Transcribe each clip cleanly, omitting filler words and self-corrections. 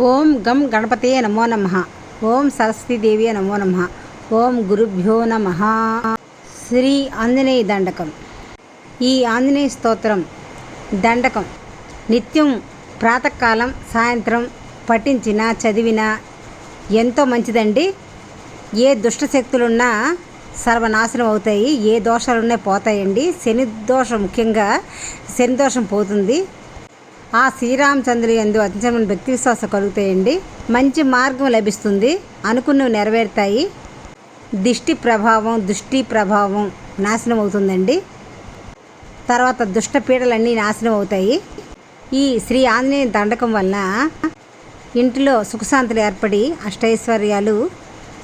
ఓం గం గణపతయే నమో నమః. ఓం సరస్వతీదేవి నమో నమః. ఓం గురుభ్యో నమః. శ్రీ ఆంజనేయ దండకం. ఈ ఆంజనేయ స్తోత్రం దండకం నిత్యం ప్రాతకాలం సాయంత్రం పఠించినా చదివినా ఎంతో మంచిదండి. ఏ దుష్ట శక్తులున్నా సర్వనాశనం అవుతాయి, ఏ దోషాలున్నా పోతాయండి. శని దోషం, ముఖ్యంగా శని దోషం పోతుంది. ఆ శ్రీరామచంద్రుని యందు అత్యంత భక్తి విశ్వాసం కలుగుతాయండి. మంచి మార్గం లభిస్తుంది, అనుకున్నవి నెరవేరుతాయి. దృష్టి ప్రభావం నాశనం అవుతుందండి. తర్వాత దుష్ట పీడలన్నీ నాశనం అవుతాయి. ఈ శ్రీ ఆంజనేయ దండకం వలన ఇంటిలో సుఖశాంతులు ఏర్పడి అష్టైశ్వర్యాలు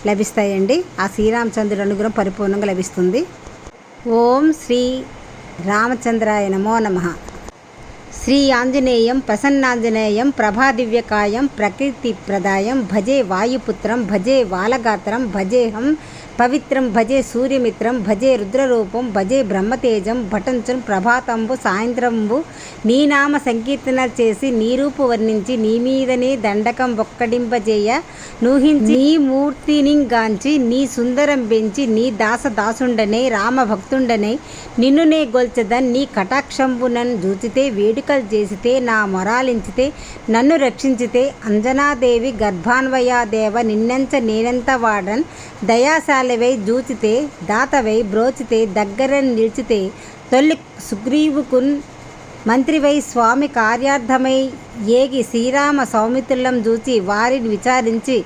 లభిస్తాయండి. ఆ శ్రీరామచంద్రుడి అనుగ్రహం పరిపూర్ణంగా లభిస్తుంది. ఓం శ్రీ రామచంద్రాయ నమో నమః. శ్రీ ఆంజనేయం ప్రసన్నాంజనేయం ప్రభాదివ్యకాయం ప్రకృతిప్రదాయం భజే వాయుపుత్రం భజే వాలగాత్రం భజేహం పవిత్రం భజే సూర్యమిత్రం భజే రుద్రరూపం భజే బ్రహ్మతేజం భటంచం ప్రభాతంబు సాయంత్రంబు నీ నామ సంకీర్తన చేసి నీ రూపు వర్ణించి నీ మీదనే దండకం ఒక్కడింపజేయ నూహించి నీ మూర్తినిగాంచి నీ సుందరం పెంచి నీ దాసదాసుండనే రామభక్తుండనే నిన్నునే గొల్చదన్ నీ కటాక్షంబునన్ జూచితే వేడుకలు చేసితే నా మొరాలించితే నన్ను రక్షించితే అంజనాదేవి గర్భాన్వయాదేవ నిన్నెంచ నేనెంత వాడన్ దయాశాలవై జూచితే దాతవై బ్రోచితే దగ్గర నిలిచితే తొల్లి సుగ్రీవుకున్ మంత్రివై స్వామి కార్యార్థమై ఏగి శ్రీరామ సౌమిత్రులం జూచి వారిని విచారించి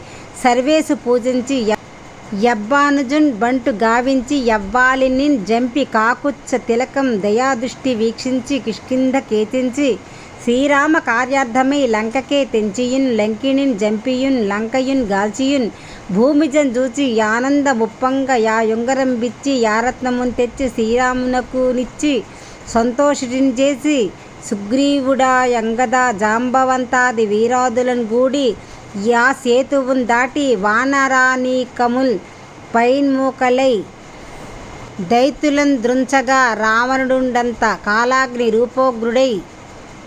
సర్వేసు పూజించి యబ్బానుజున్ బంటు గావించి యవ్వాలిని జంపి కాకుచ్చ తిలకం దయాదృష్టి వీక్షించి కిష్కింధ కేతించి శ్రీరామ కార్యార్థమై లంకకే తెంచియున్ లంకిణిన్ జంపియున్ లంకయున్ గాల్చియున్ భూమిజన్ జూచి యానంద ముప్పంగ యా యుంగరం బిచ్చి యారత్నమున్ తెచ్చి శ్రీరామునకు నిచ్చి సంతోషిని చేసి సుగ్రీవుడా యంగద జాంబవంతాది వీరాదులను గూడి యా సేతువున్ దాటి వానరానీకముల్ పైన్మూకలై దైతులను దృంచగా రావణుడుండంత కాలాగ్ని రూపోగ్రుడై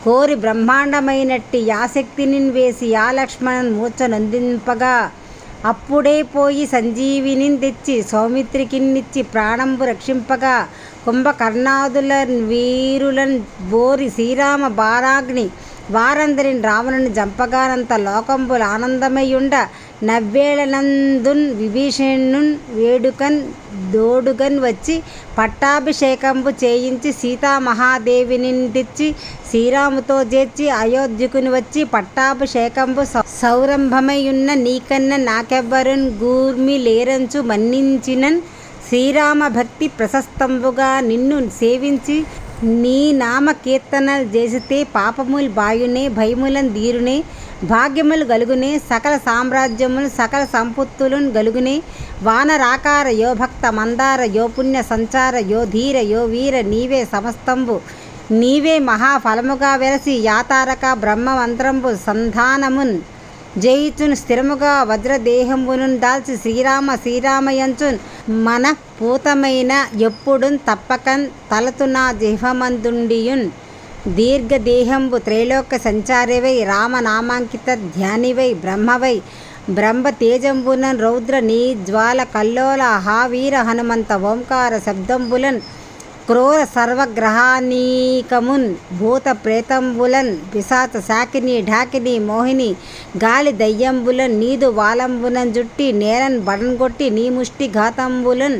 కోరి బ్రహ్మాండమైనట్టి యాశక్తిని వేసి యా లక్ష్మణన్ మూర్ఛనందింపగా అప్పుడే పోయి సంజీవిని తెచ్చి సౌమిత్రికిన్నిచ్చి ప్రాణంబు రక్షింపగా కుంభకర్ణాదుల వీరులను బోరి శ్రీరామ బారాగ్ని వారందరిని రావణుని జంపగానంత లోకంబుల ఆనందమయుండ నవ్వేళనందున్ విభీషణున్ వేడుకన్ దోడుగన్ వచ్చి పట్టాభిషేకంబు చేయించి సీతామహాదేవిని తెచ్చి శ్రీరాముతో చేర్చి అయోధ్యకుని వచ్చి పట్టాభిషేకంబు సౌరంభమయున్న నీకన్న నాకెవ్వరున్ గూర్మి లేరంచు మన్నించినన్ శ్రీరామ భక్తి ప్రశస్తంబుగా నిన్ను సేవించి నీ నామ కీర్తనలు చేసితే పాపములు బాయునే భయములను దీరునే భాగ్యములు గలుగునే సకల సామ్రాజ్యములు సకల సంపత్తులను గలుగునే వానరాకార యో భక్త మందార యో పుణ్య సంచార యో ధీర యో వీర నీవే సమస్తంబు నీవే మహాఫలముగా వెరసి యాతారక బ్రహ్మమంత్రంబు సంధానమున్ జయిచున్ స్థిరముగా వజ్రదేహంబును దాల్చి శ్రీరామయంచున్ మన పూతమైన ఎప్పుడున్ తప్పకన్ తలతునా జిహ్వమందుండియున్ దీర్ఘదేహంబు త్రైలోక్య సంచారివై రామనామాంకిత ధ్యానివై బ్రహ్మవై బ్రహ్మ తేజంబునన్ రౌద్ర నీ జ్వాల కల్లోల హావీర హనుమంత ఓంకార శబ్దంబులన్ క్రూర సర్వగ్రహానీకమున్ భూత ప్రేతంబులన్ పిశాచ శాకిని ఢాకిని మోహిని గాలి దయ్యంబులన్ నీదు వాలంబులన్ జుట్టి నేలన్ బడన్గొట్టి నీ ముష్టి ఘాతంబులన్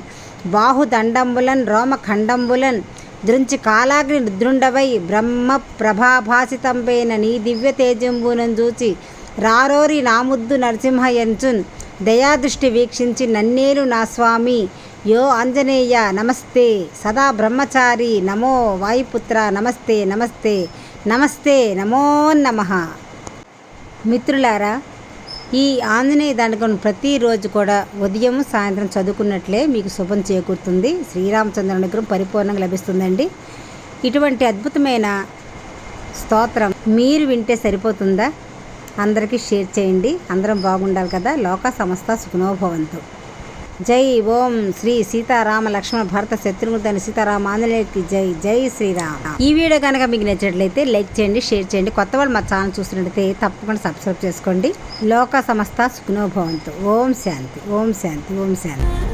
బాహుదండంబులన్ రోమఖండంబులన్ దృంచి కాలాగ్ని రుద్రుండవై బ్రహ్మ ప్రభాభాసితంపైన నీ దివ్య తేజంబునన్ చూచి రారోరి నాముద్దు నరసింహయంచున్ దయాదృష్టి వీక్షించి నన్నేలు నా స్వామి యో ఆంజనేయ నమస్తే సదా బ్రహ్మచారి నమో వాయుపుత్ర నమస్తే నమస్తే నమస్తే నమో నమః. మిత్రులారా, ఈ ఆంజనేయ దండకం ప్రతిరోజు కూడా ఉదయం సాయంత్రం చదువుకున్నట్లే మీకు శుభం చేకూరుతుంది. శ్రీరామచంద్రుని అనుగ్రహం పరిపూర్ణంగా లభిస్తుందండి. ఇటువంటి అద్భుతమైన స్తోత్రం మీరు వింటే సరిపోతుందా? అందరికీ షేర్ చేయండి. అందరం బాగుండాలి కదా. లోక సమస్త సుఖినో భవంతు. జై ఓం శ్రీ సీతారామ లక్ష్మణ భరత శత్రుఘ్న సీతారామ ఆంజనేయుకి జై. జై శ్రీరామ్. ఈ వీడియో కనుక మీకు నచ్చినట్లయితే లైక్ చేయండి, షేర్ చేయండి. కొత్త వాళ్ళు మా ఛానల్ చూస్తున్నట్లయితే తప్పకుండా సబ్స్క్రైబ్ చేసుకోండి. లోక సమస్త సుఖినో భవంతు. ఓం శాంతి, ఓం శాంతి, ఓం శాంతి.